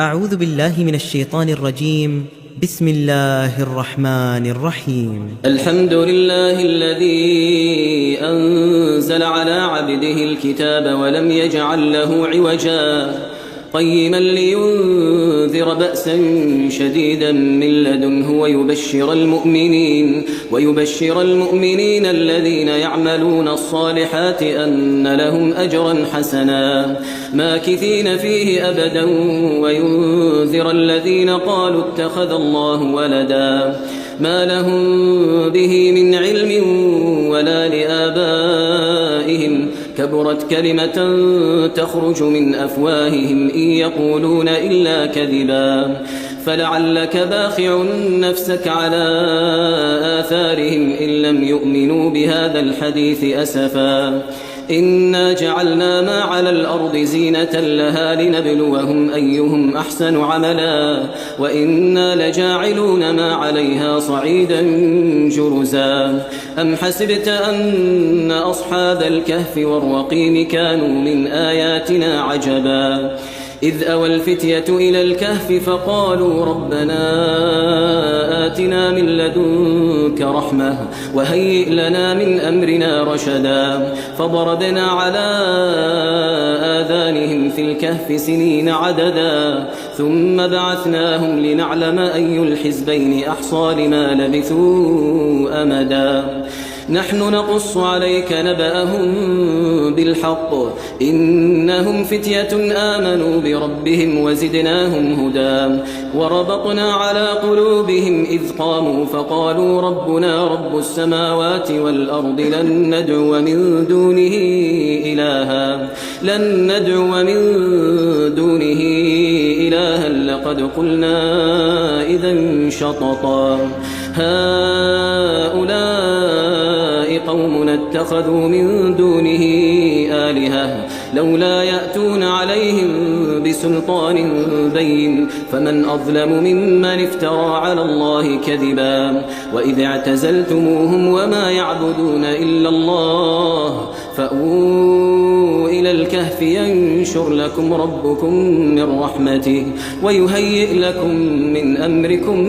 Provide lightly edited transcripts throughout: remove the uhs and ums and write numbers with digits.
أعوذ بالله من الشيطان الرجيم. بسم الله الرحمن الرحيم. الحمد لله الذي أنزل على عبده الكتاب ولم يجعل له عوجا قيما لينذر بأسا شديدا من لدنه ويبشر المؤمنين الذين يعملون الصالحات أن لهم أجرا حسنا ماكثين فيه أبدا وينذر الذين قالوا اتخذ الله ولدا ما لهم به من علم ولا لآبائهم كبرت كلمة تخرج من أفواههم إن يقولون إلا كذبا فلعلك باخع نفسك على آثارهم إن لم يؤمنوا بهذا الحديث أسفا إنا جعلنا ما على الأرض زينة لها لنبلوهم أيهم أحسن عملا وإنا لجاعلون ما عليها صعيدا جرزا أم حسبت أن أصحاب الكهف والرقيم كانوا من آياتنا عجبا إذ أوى الفتية إلى الكهف فقالوا ربنا آتنا من لدنك رحمة وهيئ لنا من أمرنا رشدا فضربنا على آذانهم في الكهف سنين عددا ثم بعثناهم لنعلم أي الحزبين أحصى لما لبثوا أمدا نحن نقص عليك نبأهم بالحق إنهم فتية آمنوا بربهم وزدناهم هدى وربطنا على قلوبهم إذ قاموا فقالوا ربنا رب السماوات والأرض لن ندعو من دونه إلها لقد قلنا إذا شططا هؤلاء قومنا اتخذوا من دونه آلهة لولا يأتون عليهم بسلطان بين فمن أظلم ممن افترى على الله كذبا وإذ اعتزلتموهم وما يعبدون إلا الله فأووا إلى الكهف ينشر لكم ربكم من رحمته ويهيئ لكم من أمركم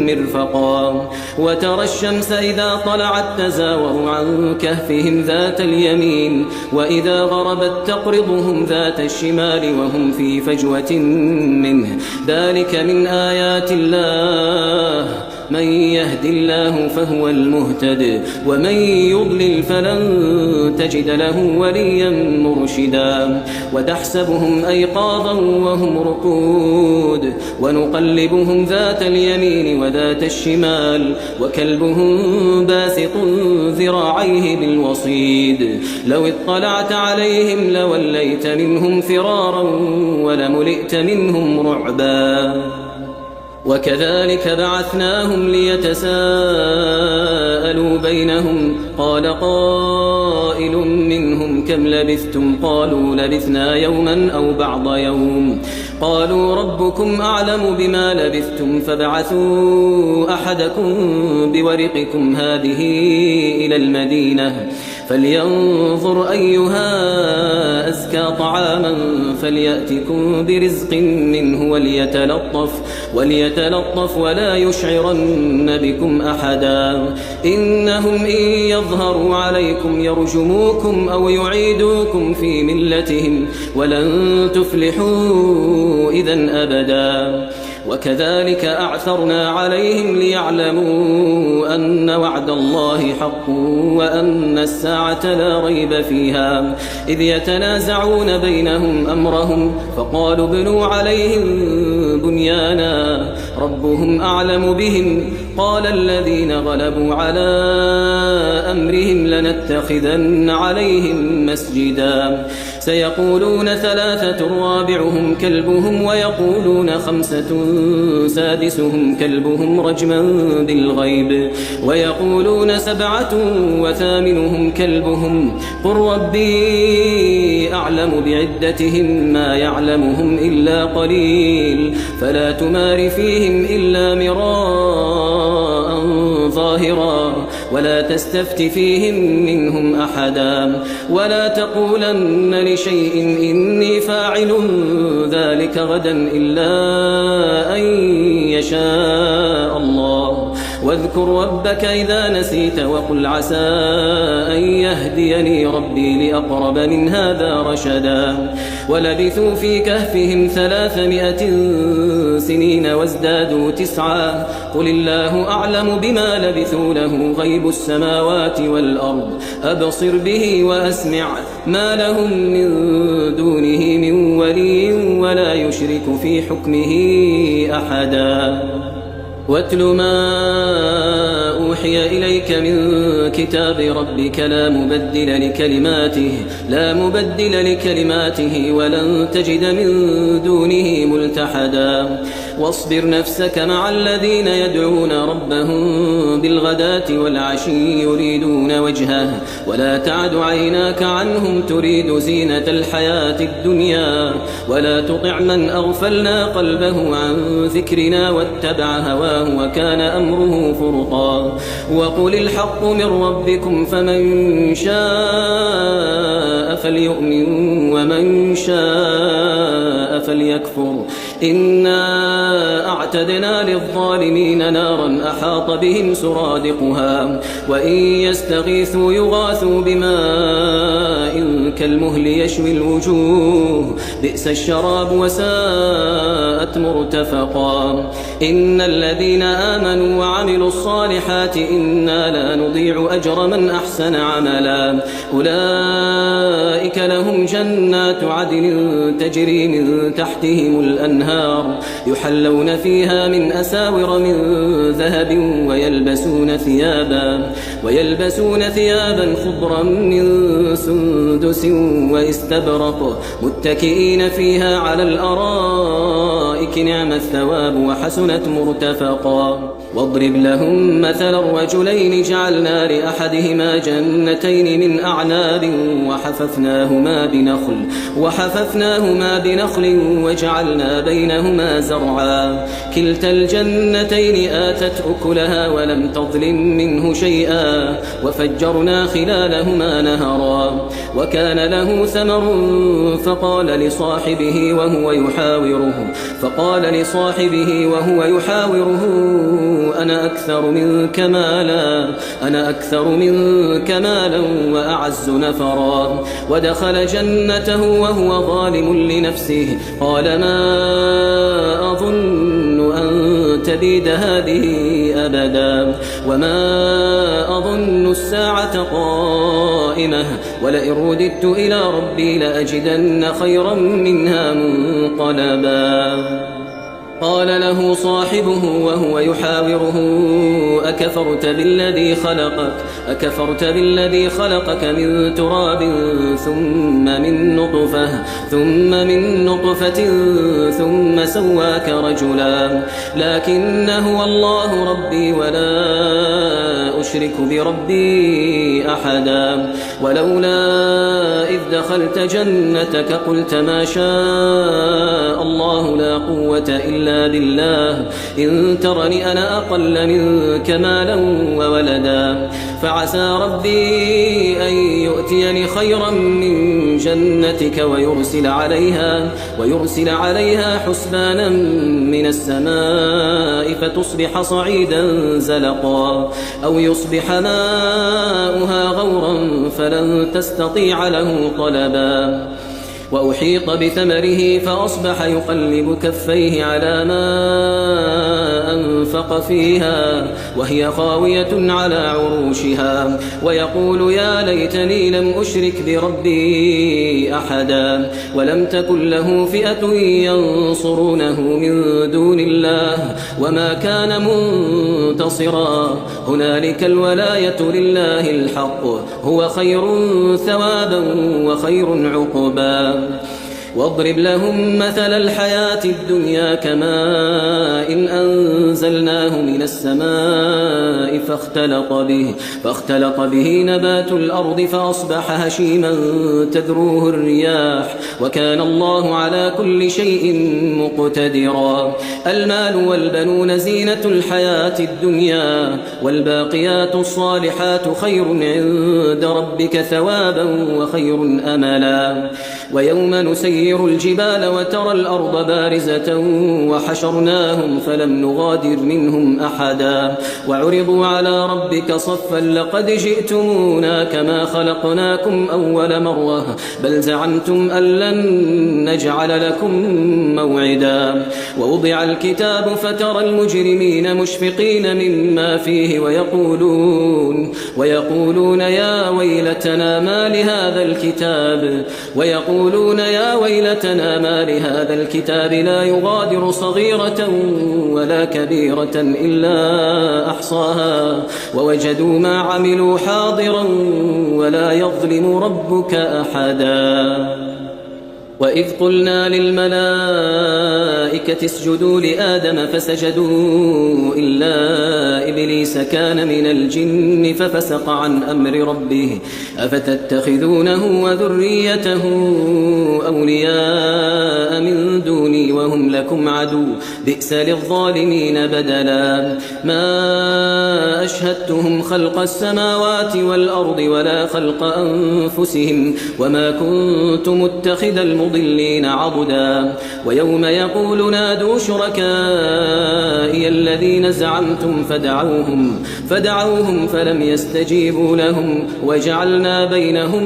مرفقا وترى الشمس إذا طلعت تزاور عن كهفهم ذات اليمين وإذا غربت تقرضهم ذات الشمال وهم في فجوة منه ذلك من آيات الله من يهد الله فهو المهتد ومن يضلل فلن تجد له وليا مرشدا وتحسبهم أيقاظا وهم رقود ونقلبهم ذات اليمين وذات الشمال وكلبهم باسط ذراعيه بالوصيد لو اطلعت عليهم لوليت منهم فرارا ولملئت منهم رعبا وكذلك بعثناهم ليتساءلوا بينهم قال قائل منهم كم لبثتم قالوا لبثنا يوما أو بعض يوم قالوا ربكم أعلم بما لبثتم فابعثوا أحدكم بورقكم هذه إلى المدينة فلينظر أيها أزكى طعاما فليأتكم برزق منه وليتلطف ولا يشعرن بكم أحدا إنهم إن يظهروا عليكم يرجموكم أو يعيدوكم في ملتهم ولن تفلحوا إذن أبدا وكذلك أعثرنا عليهم ليعلموا أن وعد الله حق وأن الساعة لا ريب فيها إذ يتنازعون بينهم أمرهم فقالوا ابنوا عليهم بنيانا ربهم أعلم بهم قال الذين غلبوا على أمرهم لنتخذن عليهم مسجدا سيقولون ثلاثة رابعهم كلبهم ويقولون خمسة سادسهم كلبهم رجما بالغيب ويقولون سبعة وثامنهم كلبهم قل ربي أعلم بعدتهم ما يعلمهم إلا قليل فلا تمار فيهم إلا مراء ظاهرا ولا تستفت فيهم منهم أحدا ولا تقولن لشيء إني فاعل ذلك غدا إلا أن يشاء الله واذكر ربك إذا نسيت وقل عسى أن يهديني ربي لأقرب من هذا رشدا ولبثوا في كهفهم 300 سنين وازدادوا 9 قل الله أعلم بما لبثوا له غيب السماوات والأرض أبصر به وأسمع ما لهم من دونه من ولي ولا يشرك في حكمه أحدا واتل ما أوحي إليك من كتاب ربك لا مبدل لكلماته ولن تجد من دونه ملتحدا واصبر نفسك مع الذين يدعون ربهم بالغداة والعشي يريدون وجهه ولا تعد عيناك عنهم تريد زينة الحياة الدنيا ولا تطع من أغفلنا قلبه عن ذكرنا واتبع هواه وكان أمره فرطا وقل الحق من ربكم فمن شاء فليؤمن ومن شاء فليكفر إنا أعتدنا للظالمين نارا أحاط بهم سرادقها وإن يستغيثوا يغاثوا بماء كالمهل يشوي الوجوه بئس الشراب وساءت مرتفقا إن الذين آمنوا وعملوا الصالحات إنا لا نضيع أجر من أحسن عملا أولئك لهم جنات عدن تجري من تحتهم الأنهار يحلون فيها من أساور من ذهب ويلبسون ثيابا خضرا من سندس واستبرق متكئين فيها على الأرائك نعم الثواب وحسنت مرتفقا واضرب لهم مثلا الرجلين جعلنا لأحدهما جنتين من أعناب وحففناهما بنخل وجعلنا بينهما زرعا كلتا الجنتين آتت أكلها ولم تظلم منه شيئا وفجرنا خلالهما نهرا وكان له ثمر فقال لصاحبه وهو يحاوره أنا أكثر منك مالا وأعز نفرا ودخل جنته وهو ظالم لنفسه قال ما أظن أن تبيد هذه أبدا وما أظن الساعة قائمة ولئن رددت إلى ربي لأجدن خيرا منها منقلبا قال له صاحبه وهو يحاوره أكفرت بالذي خلقك من تراب ثم من نطفة ثم سواك رجلا لكن هو الله ربي ولا أشرك بربي أحدا ولولا إذ دخلت جنتك قلت ما شاء الله لا قوة إلا بالله إن ترني أنا أقل منك مالا وولدا فعسى ربي أن يؤتيني خيرا من جنتك ويرسل عليها حسبانا من السماء فتصبح صعيدا زلقا أو يصبح ماؤها غورا فلن تستطيع له طلبا وأحيط بثمره فأصبح يقلب كفيه على ما أنفق فيها وهي خاوية على عروشها ويقول يا ليتني لم أشرك بربي أحدا ولم تكن له فئة ينصرونه من دون الله وما كان منتصرا هنالك الولاية لله الحق هو خير ثوابا وخير عقبا واضرب لهم مثل الحياة الدنيا كماء إن أنزلناه من السماء فاختلط به نبات الأرض فأصبح هشيما تذروه الرياح وكان الله على كل شيء مقتدرا. المال والبنون زينة الحياة الدنيا والباقيات الصالحات خير عند ربك ثوابا وخير أملا. ويوم نسير الجبال وترى الأرض بارزة وحشرناهم فلم نغادر منهم أحدا وعرضوا على ربك صفا لقد جئتمونا كما خلقناكم أول مرة بل زعمتم أن لن نجعل لكم موعدا. ووضع الكتاب فترى المجرمين مشفقين مما فيه ويقولون يا ويلتنا ما لهذا الكتاب لا يغادر صغيرة ولا كبيرة إلا أحصاها ووجدوا ما عملوا حاضرا ولا يظلم ربك أحدا. وإذ قلنا للملائكة اسجدوا لآدم فسجدوا إلا إبليس كان من الجن ففسق عن أمر ربه أفتتخذونه وذريته أولياء من دوني وهم لكم عدو بئس للظالمين بدلا. ما أشهدتهم خلق السماوات والأرض ولا خلق أنفسهم وما كنت متخذ المضلين عضدا. ويوم يقول نادوا شركائي الذين زعمتم فدعوهم فلم يستجيبوا لهم وجعلنا بينهم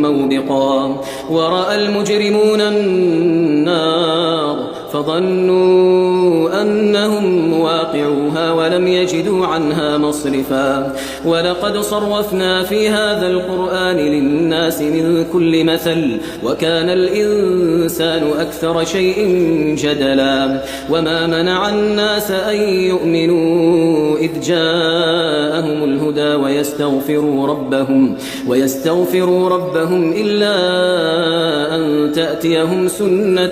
موبقا. ورأى المجرمون النار فظنوا أنهم مواقعوها ولم يجدوا عنها مصرفا. ولقد صرفنا في هذا القرآن للناس من كل مثل وكان الإنسان أكثر شيء جدلا. وما منع الناس أن يؤمنوا إذ جاءهم الهدى ويستغفروا ربهم إلا أن تأتيهم سنة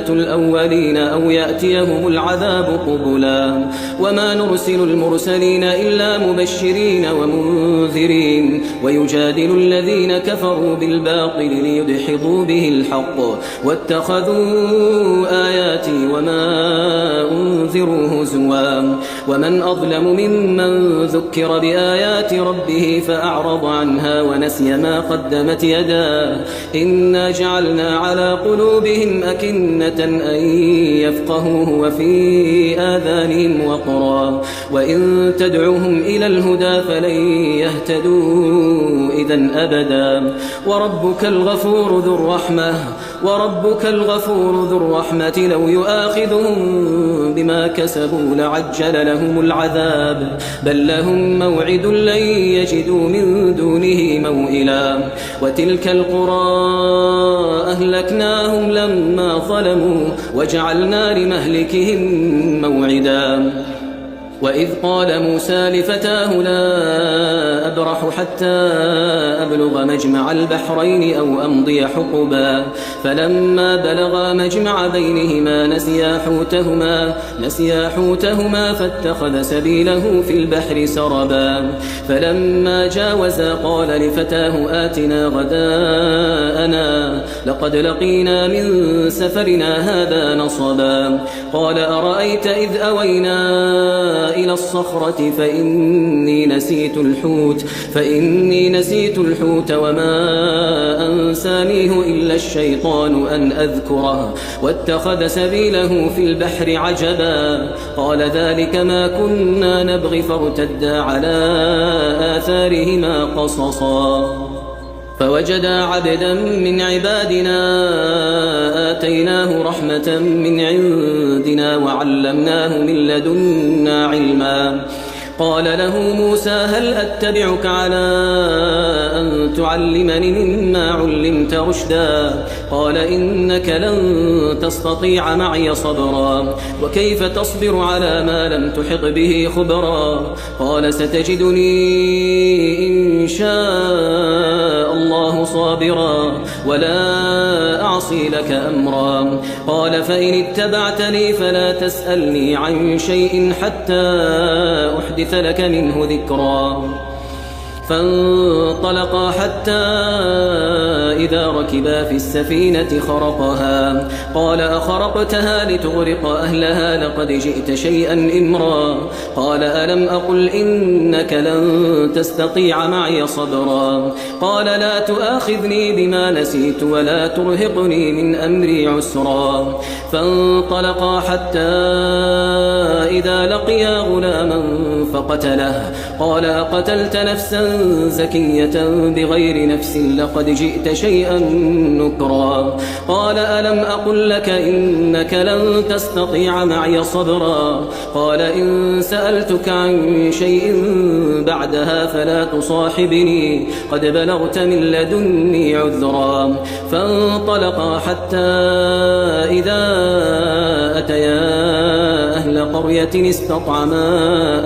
الأولين أو يأتيهم العذاب قبلا. وما نرسل المرسلين إلا مبشرين ومنذرين ويجادل الذين كفروا بالباطل ليدحضوا به الحق واتخذوا آياتي وما أنذروا هزوا. ومن أظلم ممن ذكر بآيات ربه فأعرض عنها ونسي ما قدمت يداه إنا جعلنا على قلوبهم أكنة أن يفقهوه وفي آذانهم وقرا وإن تدعوهم إلى الهدى فلن يهتدوا إذن أبدا. وربك الغفور ذو الرحمة لو يؤاخذهم بما كسبوا لعجل لهم العذاب بل لهم موعد لن يجدوا من دونه موئلا. وتلك القرى أهلكناهم لما ظلموا وجعلنا لمهلكهم موعدا. وإذ قال موسى لفتاه لا أبرح حتى أبلغ مجمع البحرين أو أمضي حقبا فلما بلغا مجمع بينهما نسيا حوتهما فاتخذ سبيله في البحر سربا. فلما جاوزا قال لفتاه آتنا غداءنا لقد لقينا من سفرنا هذا نصبا. قال أرأيت إذ أوينا إلى الصخرة فإني نسيت الحوت وما أنسانيه إلا الشيطان أن أذكره واتخذ سبيله في البحر عجبا. قال ذلك ما كنا نبغي فارتدا على آثارهما قصصا. فوجدا عبدا من عبادنا آتيناه رحمة من عندنا وعلمناه من لدنا علما. قال له موسى هل أتبعك على أن تعلمني مما علمت رشدا قال إنك لن تستطيع معي صبرا وكيف تصبر على ما لم تحط به خبرا. قال ستجدني إن شاء الله صابرا ولا أعصي لك أمرا. قال فإن اتبعتني فلا تسألني عن شيء حتى أحدث لك منه ذكرا. فانطلقا حتى إذا ركبا في السفينة خرقها قال أخرقتها لتغرق أهلها لقد جئت شيئا إمرا. قال ألم أقل إنك لن تستطيع معي صبرا. قال لا تؤاخذني بما نسيت ولا ترهقني من أمري عسرا. فانطلقا حتى إذا لقيا غلاما فقتله. قال أقتلت نفسا زكية بغير نفس لقد جئت شيئا نكرا. قال ألم أقل لك إنك لن تستطيع معي صبرا. قال إن سألتك عن شيء بعدها فلا تصاحبني قد بلغت من لدني عذرا. فانطلقا حتى إذا أتيا أهل قرية استطعما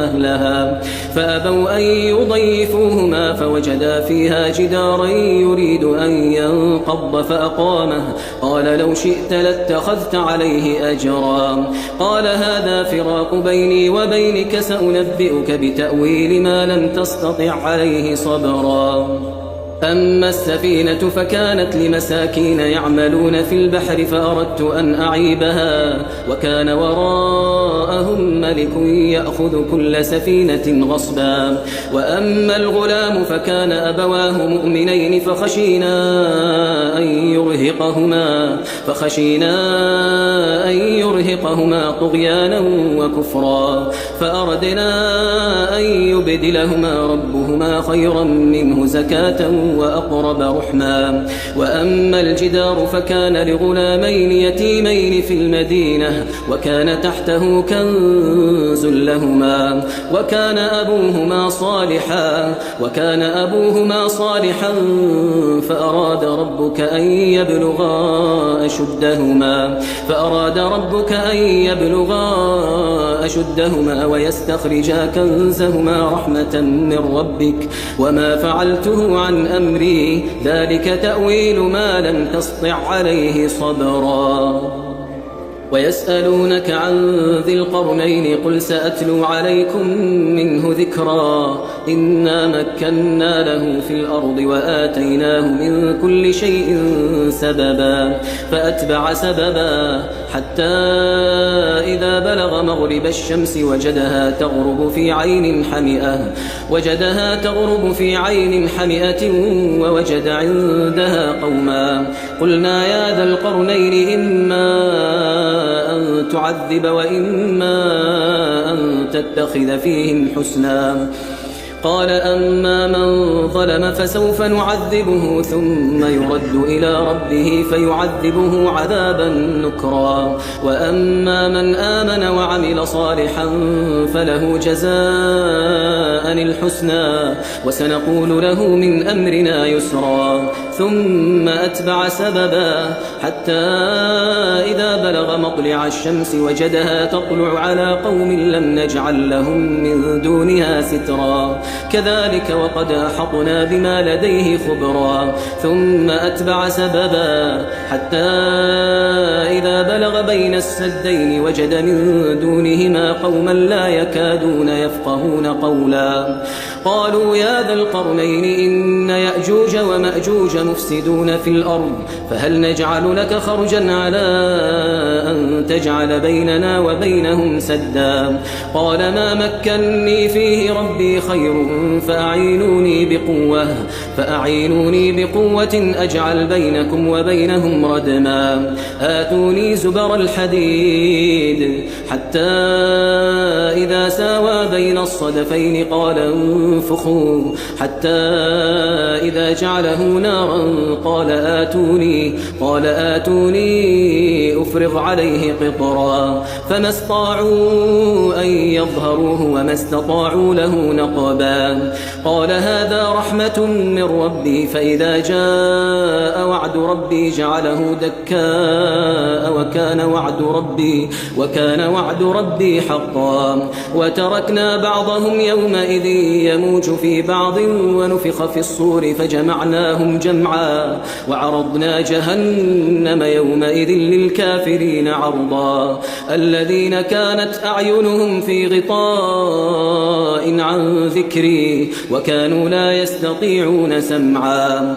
أهلها فأبوا أن يضيفوهما فوجدا فيها جدارا يريد أن ينقض فأقامه. قال لو شئت لاتخذت عليه أجرا. قال هذا فراق بيني وبينك سأنبئك بتأويل ما لم تستطع عليه صبرا. أما السفينة فكانت لمساكين يعملون في البحر فأردت أن أعيبها وكان وراءهم ملك يأخذ كل سفينة غصبا. وأما الغلام فكان أبواه مؤمنين فخشينا أن يرهقهما طغيانا وكفرا. فأردنا أن يبدلهما ربهما خيرا منه زكاة وأقرب رحما. وأما الجدار فكان لغلامين يتيمين في المدينة وكان تحته كنز لهما وكان أبوهما صالحا فأراد ربك أن يبلغا أشدهما ويستخرجا كنزهما رحمة من ربك وما فعلته عن أمري ذلك تأويل ما لم تسطع عليه صبرا. ويسألونك عن ذي القرنين قل سأتلو عليكم منه ذكرا. إنا مكنا له في الأرض وآتيناه من كل شيء سببا. فأتبع سببا حتى إذا بلغ مغرب الشمس وجدها تغرب في عين حمئة ووجد عندها قوما. قلنا يا ذا القرنين إما أن تعذب وإما أن تتخذ فيهم حسنا. قال أما من ظلم فسوف نعذبه ثم يرد إلى ربه فيعذبه عذابا نكرا. وأما من آمن وعمل صالحا فله جزاء الحسنى وسنقول له من أمرنا يسرا. ثم أتبع سببا حتى إذا بلغ مطلع الشمس وجدها تطلع على قوم لم نجعل لهم من دونها سترا. كذلك وقد أحطنا بما لديه خبرا. ثم أتبع سببا حتى إذا بلغ بين السدين وجد من دونهما قوما لا يكادون يفقهون قولا. قالوا يا ذا القرنين إن يأجوج ومأجوج مفسدون في الأرض فهل نجعل لك خرجا على أن تجعل بيننا وبينهم سدا. قال ما مكنني فيه ربي خير فأعينوني بقوة أجعل بينكم وبينهم ردما. آتوني زبر الحديد حتى إذا ساوى بين الصدفين قال انفخوا حتى إذا جعله نارا قال آتوني أفرغ عليه قطرا. فما استطاعوا أن يظهروه وما استطاعوا له نقبا. قال هذا رحمة من ربي فإذا جاء وعد ربي جعله دكاء وكان وعد ربي حقا. وتركنا بعضهم يومئذ يموج في بعض ونفخ في الصور والصور فجمعناهم جمعا وعرضنا جهنم يومئذ للكافرين عرضا الذين كانت أعينهم في غطاء عن ذكري وكانوا لا يستطيعون سمعا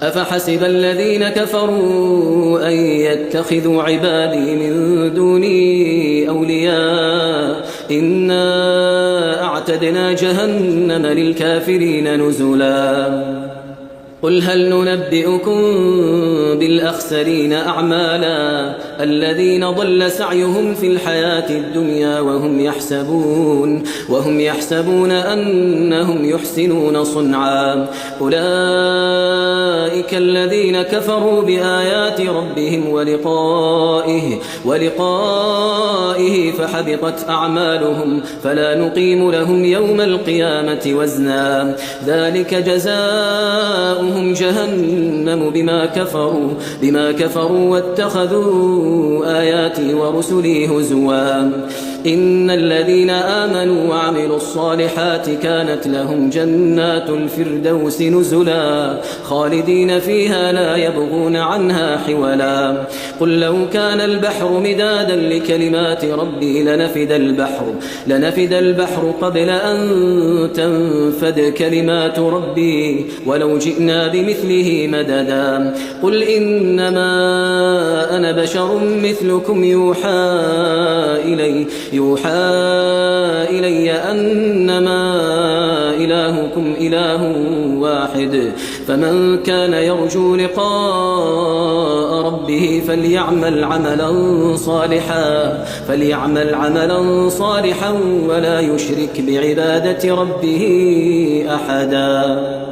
أفحسب الذين كفروا أن يتخذوا عبادي من دوني أولياء إنا أعتدنا جهنم للكافرين نزلا قل هل ننبئكم بالأخسرين أعمالا الذين ضل سعيهم في الحياة الدنيا وهم يحسبون أنهم يحسنون صنعا أولئك الذين كفروا بآيات ربهم ولقائه فحبطت أعمالهم فلا نقيم لهم يوم القيامة وزنا ذلك جزاؤهم جهنم بما كفروا واتخذوا آياتي ورسلي هزوا إن الذين آمنوا وعملوا الصالحات كانت لهم جنات الفردوس نزلا خالدين فيها لا يبغون عنها حولا قل لو كان البحر مدادا لكلمات ربي لنفد البحر قبل أن تنفد كلمات ربي ولو جئنا بمثله مددا قل إنما أنا بشر مثلكم يوحى إلي أنما إلهكم إله واحد فمن كان يرجو لقاء ربه فليعمل عملا صالحا ولا يشرك بعبادة ربه أحدا